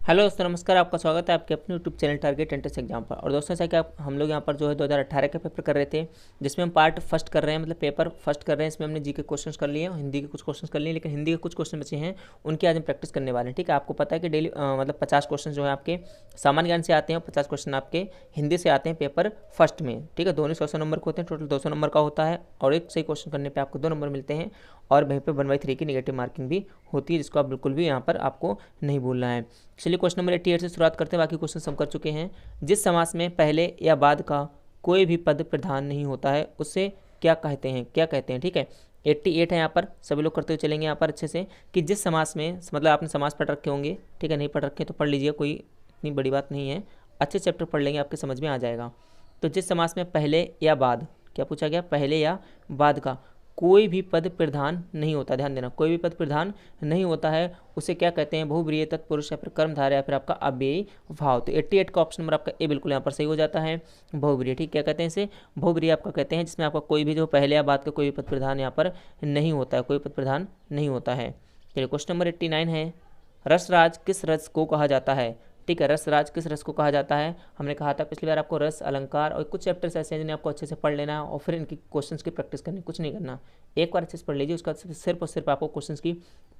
Hello दोस्तों, नमस्कार। आपका स्वागत है आपके अपने YouTube channel target entrance exam पर। और दोस्तों, जैसा कि हम लोग यहाँ पर जो है 2018 के पेपर कर रहे थे, जिसमें हम पार्ट फर्स्ट कर रहे हैं, मतलब पेपर फर्स्ट कर रहे हैं। इसमें हमने जी के क्वेश्चंस कर लिए, हिंदी के कुछ क्वेश्चंस कर लिए, लेकिन हिंदी के कुछ क्वेश्चन बचे हैं, उनकी आज हम प्रैक्टिस करने वाले हैं। ठीक है, आपको पता है कि डेली मतलब 50 क्वेश्चन जो है आपके सामान्य ज्ञान से आते हैं और 50 क्वेश्चन आपके हिंदी से आते हैं पेपर फर्स्ट में। ठीक है, दोनों 100 नंबर के होते हैं, टोटल 200 नंबर का होता है। और एक सही क्वेश्चन करने पर आपको 2 नंबर मिलते हैं, और वहीं पर 1/3 की नेगेटिव मार्किंग भी होती है, जिसको आप बिल्कुल भी यहाँ पर आपको नहीं भूलना है। चलिए क्वेश्चन नंबर 88 से शुरुआत करते हैं, बाकी क्वेश्चन हम कर चुके हैं। जिस समास में पहले या बाद का कोई भी पद प्रधान नहीं होता है उसे क्या कहते हैं, क्या कहते हैं। ठीक है, 88 है यहाँ पर, सभी लोग करते हुए चलेंगे यहाँ पर अच्छे से कि जिस समास में, मतलब आपने समास पढ़ रखे होंगे। ठीक है, नहीं पढ़ रखे तो पढ़ लीजिए, कोई इतनी बड़ी बात नहीं है, अच्छे चैप्टर पढ़ लेंगे आपके समझ में आ जाएगा। तो जिस समास में पहले या बाद, क्या पूछा गया, पहले या बाद का कोई भी पद प्रधान नहीं होता, ध्यान देना, कोई भी पद प्रधान नहीं होता है उसे क्या कहते हैं, बहुब्रीहि तत्पुरुष या फिर कर्मधारय या फिर आपका अव्ययी भाव। तो 88 का ऑप्शन नंबर आपका ए बिल्कुल यहाँ पर सही हो जाता है, बहुब्रीहि। ठीक, क्या कहते हैं इसे, बहुब्रीहि आपका कहते हैं, जिसमें आपका कोई भी जो पहले या बाद का कोई भी पद प्रधान यहाँ पर नहीं होता है, कोई पद प्रधान नहीं होता है। चलिए क्वेश्चन नंबर 89 है, रसराज किस रस को कहा जाता है। ठीक है, रसराज किस रस को कहा जाता है। हमने कहा था पिछली बार आपको रस, अलंकार और कुछ चैप्टर्स ऐसे हैं जिन्हें आपको अच्छे से पढ़ लेना है और फिर इनकी क्वेश्चंस की प्रैक्टिस करनी, कुछ नहीं करना, एक बार अच्छे से पढ़ लीजिए, उसका सिर्फ और सिर्फ आपको क्वेश्चंस की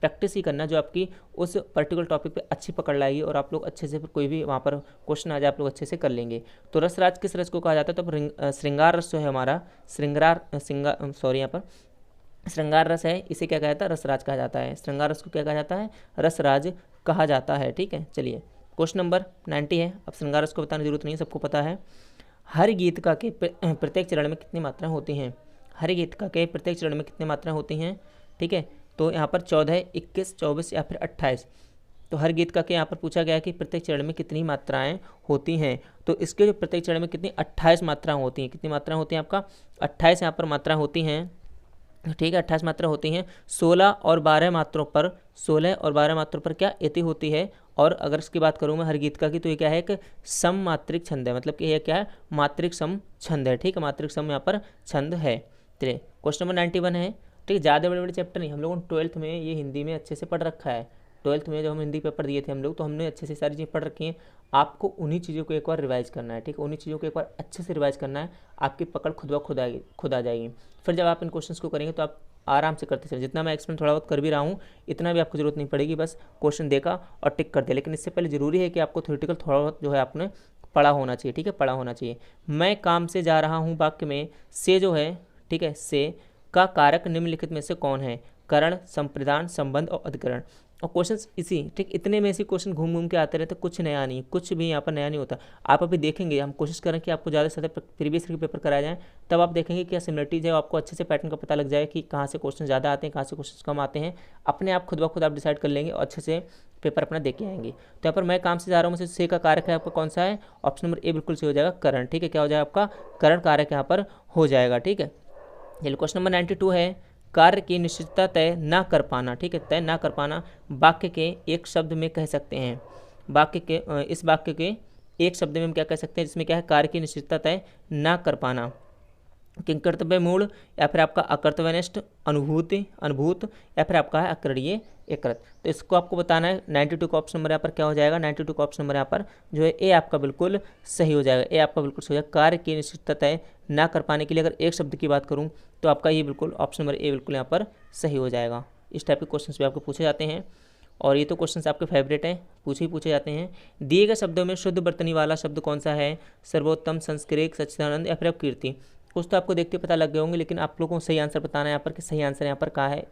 प्रैक्टिस ही करना, जो आपकी उस पर्टिकुलर टॉपिक पे अच्छी पकड़ लाएगी और आप लोग अच्छे से फिर कोई भी वहाँ पर क्वेश्चन आ जाए आप लोग अच्छे से कर लेंगे। तो रसराज किस रस को कहा जाता है, तो श्रृंगार रस जो है हमारा, यहाँ पर श्रृंगार रस है, इसे क्या कहा जाता है, रसराज कहा जाता है। श्रृंगार रस को क्या कहा जाता है, रसराज कहा जाता है। ठीक है, चलिए क्वेश्चन नंबर 90 है। अब श्रृंगार रस को बताने की जरूरत नहीं है, सबको पता है। हर गीतिका के प्रत्येक चरण में कितनी मात्राएं होती हैं। हर गीतिका के प्रत्येक चरण में कितनी मात्राएं होती हैं। ठीक है, तो यहाँ पर 14, 21, 24 या फिर 28। तो हर गीतिका के यहाँ पर पूछा गया कि प्रत्येक चरण में कितनी मात्राएं होती हैं। तो इसके जो प्रत्येक चरण में कितनी, 28 मात्राएं होती हैं। कितनी मात्राएं होती हैं आपका, 28 यहाँ पर मात्राएं होती हैं। ठीक है, 28 मात्रा होती हैं। 16 और 12 मात्रों पर, 16 और 12 मात्रों पर क्या यति होती है। और अगर इसकी बात करूँ मैं हर गीतिका की, तो ये क्या है, एक सममात्रिक छंद है, मतलब कि ये क्या है, मात्रिक सम छंद है। ठीक है, मात्रिक सम यहाँ पर छंद है। चलिए क्वेश्चन नंबर 91 है। ठीक है, ज़्यादा बड़े बड़े चैप्टर नहीं, हम लोगों ने 12th में ये हिंदी में अच्छे से पढ़ रखा है। 12th में जो हम हिंदी पेपर दिए थे हम लोग, तो हमने अच्छे से सारी चीज़ें पढ़ रखी हैं। आपको उन्हीं चीज़ों को एक बार रिवाइज करना है। ठीक है, उन्हीं चीज़ों को एक बार अच्छे से रिवाइज करना है, आपकी पकड़ खुद ब खुद आ जाएगी। फिर जब आप इन क्वेश्चंस को करेंगे तो आप आराम से करते चलें। जितना मैं एक्सप्लेन थोड़ा बहुत कर भी रहा हूँ, इतना भी आपको जरूरत नहीं पड़ेगी, बस क्वेश्चन देखा और टिक कर दिया। लेकिन इससे पहले जरूरी है कि आपको थ्योरेटिकल थोड़ा बहुत जो है आपने पढ़ा होना चाहिए। ठीक है, पढ़ा होना चाहिए। मैं काम से जा रहा हूँ वाक्य में से जो है, ठीक है, से का कारक निम्नलिखित में से कौन है। करण, संप्रदान, संबंध और अधिकरण। और क्वेश्चंस इसी, ठीक, इतने में से क्वेश्चन घूम घूम के आते रहते, कुछ नया नहीं, कुछ भी यहाँ पर नया नहीं होता। आप अभी देखेंगे, हम कोशिश करें कि आपको ज़्यादा से ज़्यादा प्रीवियस के पेपर कराए जाएँ, तब आप देखेंगे क्या सिमिलरिटीज है, आपको अच्छे से पैटर्न का पता लग जाए कि कहाँ से क्वेश्चन ज़्यादा आते हैं, कहाँ से क्वेश्चन कम आते हैं। अपने आप खुद ब खुद आप डिसाइड कर लेंगे और अच्छे से पेपर अपना दे के आएंगे। तो यहाँ पर मैं काम से जा रहा हूँ, मुझसे से का कारक है आपका कौन सा है, ऑप्शन नंबर ए बिल्कुल सही हो जाएगा, करण। ठीक है, क्या हो जाएगा आपका, करण कारक यहाँ पर हो जाएगा। ठीक है, चलिए क्वेश्चन नंबर 92 है, कार्य की निश्चितता तय ना कर पाना। ठीक है, तय ना कर पाना वाक्य के एक शब्द में कह सकते हैं। वाक्य के इस वाक्य के एक शब्द में हम क्या कह सकते हैं, जिसमें क्या है, कार्य की निश्चितता तय ना कर पाना। किंकर्तव्य मूल, या फिर आपका अकर्तव्यनिष्ठ, अनुभूत, या फिर आपका है अकरणीय एकरत। तो इसको आपको बताना है। 92 का ऑप्शन नंबर यहाँ पर क्या हो जाएगा, 92 का ऑप्शन नंबर यहाँ पर जो है ए आपका बिल्कुल सही हो जाएगा। ए आपका बिल्कुल सही हो जाएगा। कार्य की निश्चितता तय ना कर पाने के लिए अगर एक शब्द की बात करूँ तो आपका ये बिल्कुल ऑप्शन नंबर ए बिल्कुल यहाँ पर सही हो जाएगा। इस टाइप के क्वेश्चन भी आपको पूछे जाते हैं, और ये तो क्वेश्चन आपके फेवरेट हैं, पूछे जाते हैं। दिए गए शब्दों में शुद्ध बर्तनी वाला शब्द कौन सा है, सर्वोत्तम, संस्कृत, सच्चिदानंद या फिर कीर्ति। कुछ तो आपको देखते पता लग गए होंगे, लेकिन आप लोगों को सही आंसर बताना है यहाँ पर कि सही आंसर यहाँ पर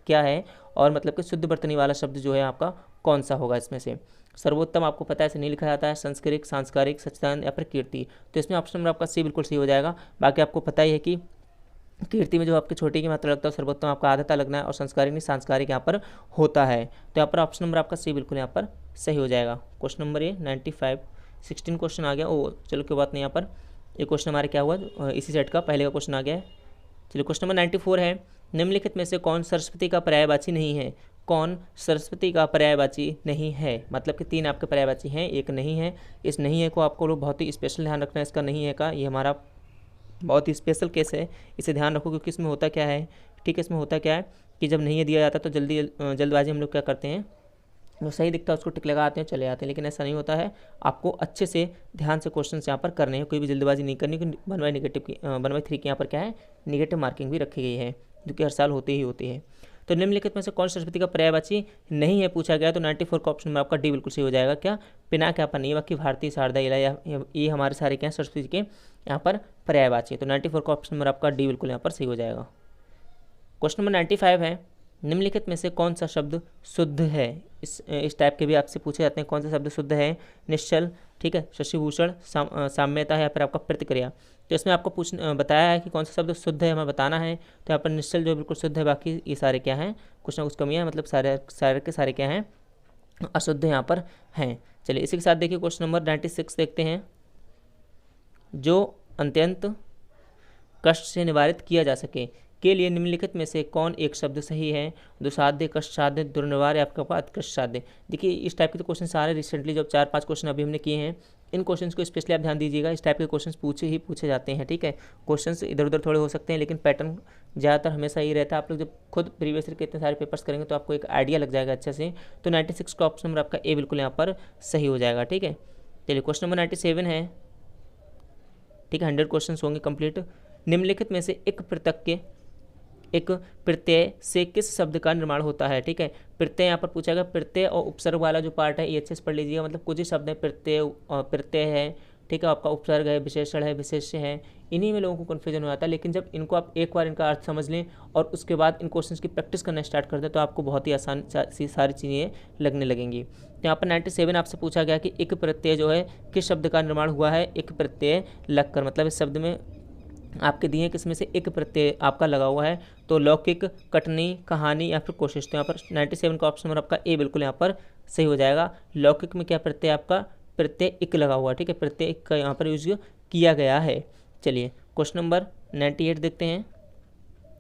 क्या है, और मतलब कि शुद्ध बर्तनी वाला शब्द जो है आपका कौन सा होगा इसमें से। सर्वोत्तम आपको पता है ऐसे नहीं लिखा जाता है, संस्कृत, सांस्कारिक, सच्चिदानंद या फिर कीर्ति। तो इसमें ऑप्शन नंबर आपका सी बिल्कुल सही हो जाएगा। बाकी आपको पता ही है कि कीर्ति में जो आपके छोटे की मात्रा लगता है, सर्वोत्तम आपका आधा लगना है, और संस्कारिक नहीं, सांस्कारिक यहाँ पर होता है। तो यहाँ पर ऑप्शन नंबर आपका सी बिल्कुल यहाँ पर सही हो जाएगा। क्वेश्चन नंबर ये 95, 16 क्वेश्चन आ गया। ओ चलो कोई बात नहीं, यहाँ पर ये क्वेश्चन हमारे क्या हुआ, इसी सेट का पहले का क्वेश्चन आ गया है। चलिए क्वेश्चन नंबर 94 है, निम्नलिखित में से कौन सरस्वती का पर्यायवाची नहीं है। कौन सरस्वती का पर्यायवाची नहीं है, मतलब कि 3 आपके पर्यायवाची हैं, एक नहीं है। इस नहीं है को आपको लोग बहुत ही स्पेशल ध्यान रखना है, इसका नहीं है का, ये हमारा बहुत ही स्पेशल केस है, इसे ध्यान रखो। क्योंकि इसमें होता क्या है, ठीक है, इसमें होता क्या है कि जब नहीं दिया जाता तो जल्दबाजी हम लोग क्या करते हैं, जो सही दिखता है उसको टिक लगाते हैं, चले आते हैं, लेकिन ऐसा नहीं होता है। आपको अच्छे से ध्यान से क्वेश्चन यहाँ पर करने हैं, कोई भी जल्दबाजी नहीं करनी, क्योंकि 1/3 की यहाँ पर क्या है, नेगेटिव मार्किंग भी रखी गई है, जो कि हर साल होती ही होती है। तो निम्नलिखित में से कौन सरस्वती का पर्यायवाची नहीं है पूछा गया, तो 94 का ऑप्शन नंबर आपका डी बिल्कुल सही हो जाएगा। क्या पिनाक यहाँ पर नहीं है, बाकी भारतीय, शारदा, इला, ये हमारे सारे क्या हैं सरस्वती के यहाँ पर पर्यायवाची। तो 94 का ऑप्शन नंबर आपका डी बिल्कुल यहाँ पर सही हो जाएगा। क्वेश्चन नंबर 95 है, निम्नलिखित में से कौन सा शब्द शुद्ध है। इस टाइप के भी आपसे पूछे जाते हैं, कौन सा शब्द शुद्ध है। निश्चल, ठीक है, शशिभूषण, साम्यता है, या फिर आपका प्रतिक्रिया। तो इसमें आपको बताया है कि कौन सा शब्द शुद्ध है, हमें बताना है। तो यहाँ पर निश्चल जो बिल्कुल शुद्ध है, बाकी ये सारे क्या हैं, कुछ ना कुछ कमियाँ, मतलब सारे के सारे क्या हैं, अशुद्ध यहाँ पर हैं। चलिए इसी के साथ देखिए क्वेश्चन नंबर 96 देखते हैं। जो अत्यंत कष्ट से निवारित किया जा सके के लिए निम्नलिखित में से कौन एक शब्द सही है। दुसाध्य, कष्ट साध्य, दुर्निवार्य, आपका अत्कष्ट साध्य। देखिए इस टाइप के तो क्वेश्चन सारे रिसेंटली जब 4-5 क्वेश्चन अभी हमने किए हैं, इन क्वेश्चंस को स्पेशली आप ध्यान दीजिएगा। इस टाइप के क्वेश्चंस पूछे जाते हैं, ठीक है। क्वेश्चंस इधर उधर थोड़े हो सकते हैं, लेकिन पैटर्न ज़्यादातर हमेशा ही रहता है। आप लोग जब खुद प्रीवियस ईयर के इतने सारे पेपर्स करेंगे तो आपको एक आइडिया लग जाएगा अच्छे से। तो 96 का ऑप्शन नंबर आपका ए बिल्कुल यहाँ पर सही हो जाएगा, ठीक है। चलिए क्वेश्चन नंबर 97 है, ठीक है, 100 क्वेश्चन होंगे कंप्लीट। निम्नलिखित में से एक प्रत्यय से किस शब्द का निर्माण होता है, ठीक है। प्रत्यय यहाँ पर पूछा गया, प्रत्यय और उपसर्ग वाला जो पार्ट है ये अच्छे से पढ़ लीजिएगा। मतलब कुछ ही शब्द है, प्रत्यय है, ठीक है, आपका उपसर्ग है, विशेषण है, विशेष्य है, इन्हीं में लोगों को कन्फ्यूजन हो जाता है। लेकिन जब इनको आप एक बार इनका अर्थ समझ लें और उसके बाद इन क्वेश्चंस की प्रैक्टिस करना स्टार्ट कर दें तो आपको बहुत ही आसान सारी चीज़ें लगने लगेंगी। तो यहाँ पर 97 आपसे पूछा गया कि एक प्रत्यय जो है किस शब्द का निर्माण हुआ है। एक प्रत्यय लगकर, मतलब इस शब्द में आपके दिए किसमें से एक प्रत्यय आपका लगा हुआ है। तो लौकिक, कटनी, कहानी या फिर कोशिश। तो यहाँ पर 97 का ऑप्शन नंबर आपका ए बिल्कुल यहाँ पर सही हो जाएगा। लौकिक में क्या प्रत्यय आपका प्रत्यय इक लगा हुआ है, ठीक है, प्रत्यय इक का यहाँ पर यूज किया गया है। चलिए क्वेश्चन नंबर 98 देखते हैं।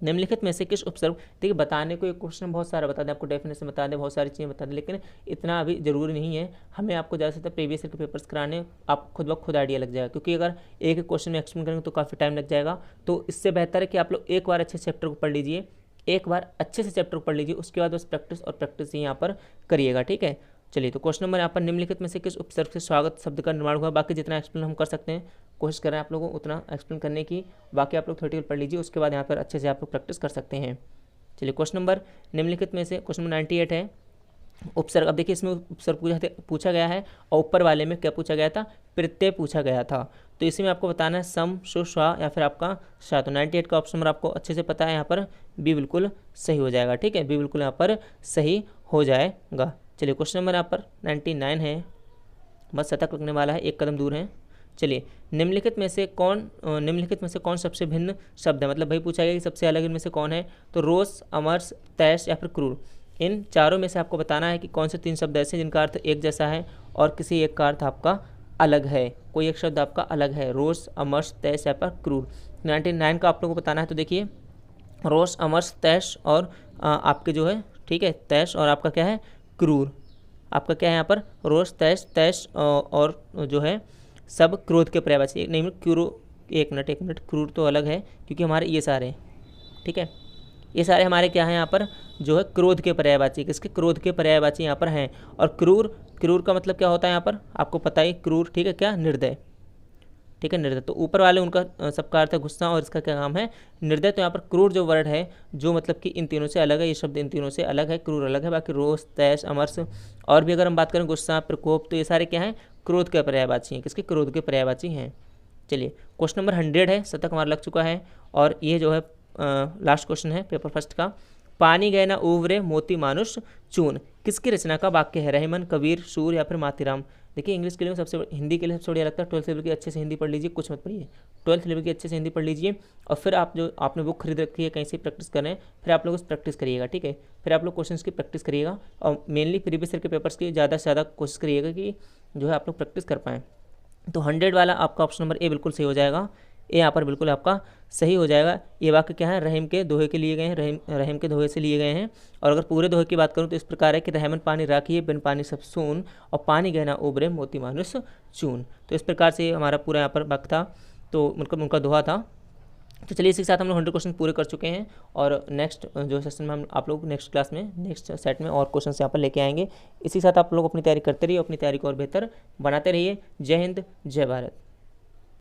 निम्नलिखित में से किस उपसर्ग, देखिए बताने को एक क्वेश्चन बहुत सारा बता दें, आपको डेफिनेशन बता दें, बहुत सारी चीज़ें बता दें, लेकिन इतना अभी जरूरी नहीं है। हमें आपको ज़्यादा से ज़्यादा प्रीवियस ईयर के पेपर्स कराने, आप खुद ब खुद आइडिया लग जाएगा, क्योंकि अगर एक क्वेश्चन में एक्सप्लेन करेंगे तो काफ़ी टाइम लग जाएगा। तो इससे बेहतर है कि आप लोग एक बार अच्छे चैप्टर को पढ़ लीजिए, एक बार अच्छे से चैप्टर को पढ़ लीजिए, उसके बाद बस प्रैक्टिस और प्रैक्टिस ही यहाँ पर करिएगा, ठीक है। चलिए तो क्वेश्चन नंबर यहाँ पर, निम्नलिखित में से किस उपसर्ग से स्वागत शब्द का निर्माण हुआ। बाकी जितना एक्सप्लेन हम कर सकते हैं कोशिश करें आप लोगों उतना एक्सप्लेन करने की। बाकी आप लोग थ्योरेटिकल पढ़ लीजिए, उसके बाद यहाँ पर अच्छे से आप लोग प्रैक्टिस कर सकते हैं। चलिए क्वेश्चन नंबर, निम्नलिखित में से क्वेश्चन नंबर 98 है उपसर्ग। अब देखिए इसमें उपसर्ग पूछा गया है और ऊपर वाले में क्या पूछा गया था, प्रत्यय पूछा गया था। तो इसी में आपको बताना है सम, शु, स्वा या फिर आपका शा। तो 98 का ऑप्शन नंबर आपको अच्छे से पता है, यहाँ पर बी बिल्कुल सही हो जाएगा, ठीक है, बी बिल्कुल यहाँ पर सही हो जाएगा। चलिए क्वेश्चन नंबर यहाँ पर 99 है, बस शतक लगने वाला है, एक कदम दूर है। चलिए निम्नलिखित में से कौन सबसे भिन्न शब्द है। मतलब भाई पूछा गया कि सबसे अलग इनमें से कौन है। तो रोष, अमरस, तैश या फिर क्रूर, इन चारों में से आपको बताना है कि कौन से 3 शब्द ऐसे जिनका अर्थ एक जैसा है और किसी एक का अर्थ आपका अलग है। कोई एक शब्द आपका अलग है, रोष, अमरस, तैश या फिर क्रूर। 99 का आप लोगों को बताना है। तो देखिए रोष, अमरस, तैश और आपके जो है, ठीक है, तैश और आपका क्या है, क्रूर। आपका क्या है यहाँ पर, रोष, तैश और जो है सब क्रोध के पर्यायवाची। एक मिनट, क्रूर तो अलग है क्योंकि हमारे ये सारे, ठीक है, ये सारे हमारे क्या हैं यहाँ पर जो है क्रोध के पर्यायवाची, किसके, क्रोध के पर्यायवाची यहाँ पर हैं। और क्रूर का मतलब क्या होता है यहाँ पर आपको पता ही, क्रूर, ठीक है, क्या, निर्दय, ठीक है, निर्दय। तो ऊपर वाले उनका सबका अर्थ है गुस्सा और इसका क्या नाम है, निर्दय। तो यहाँ पर क्रूर जो वर्ड है जो मतलब कि इन तीनों से अलग है, ये शब्द इन तीनों से अलग है, क्रूर अलग है। बाकी रोष, तैश, अमरस और भी अगर हम बात करें गुस्सा, प्रकोप, तो ये सारे क्या हैं, क्रोध के पर्यायवाची हैं, किसके, क्रोध के पर्यायवाची हैं। चलिए क्वेश्चन नंबर 100 है, शतक हमारा लग चुका है और ये जो है लास्ट क्वेश्चन है पेपर फर्स्ट का। पानी गए ना उवरे मोती मानुष चून, किसकी रचना का वाक्य है। रहमान, कबीर, सूर या फिर मातीराम। देखिए इंग्लिश के लिए हिंदी के लिए सबसे बढ़िया लगता है 12th लेवल की अच्छे से हिंदी पढ़ लीजिए, कुछ मत पढ़िए, 12th लेवल की अच्छे से हिंदी पढ़ लीजिए और फिर आप जो आपने बुक खरीद रखी है कहीं से प्रैक्टिस करें, फिर आप लोग उस प्रैक्टिस करिएगा, ठीक है। फिर आप लोग क्वेश्चंस की प्रैक्टिस करिएगा और मेनली प्रीवियस ईयर के पेपर्स की ज़्यादा से ज़्यादा कोशिश करिएगा कि जो है आप लोग प्रैक्टिस कर पाएँ। तो 100 वाला आपका ऑप्शन नंबर ए बिल्कुल सही हो जाएगा, ए यहाँ पर बिल्कुल आपका सही हो जाएगा। ये वाक्य क्या है, रहीम के दोहे के लिए गए हैं, रहीम के दोहे से लिए गए हैं। और अगर पूरे दोहे की बात करूँ तो इस प्रकार है कि रहमन पानी राखिए, बिन पानी सब सून, और पानी गहना उबरे मोती मानुष चून। तो इस प्रकार से हमारा पूरा यहाँ पर वाक्य था, तो मतलब उनका दोहा था। तो चलिए इसी के साथ हम लोग 100 क्वेश्चन पूरे कर चुके हैं, और नेक्स्ट जो सेशन में हम आप लोग नेक्स्ट क्लास में नेक्स्ट सेट में और क्वेश्चन यहाँ पर लेके आएंगे। इसी के साथ आप लोग अपनी तैयारी करते रहिए, अपनी तैयारी को और बेहतर बनाते रहिए। जय हिंद, जय भारत।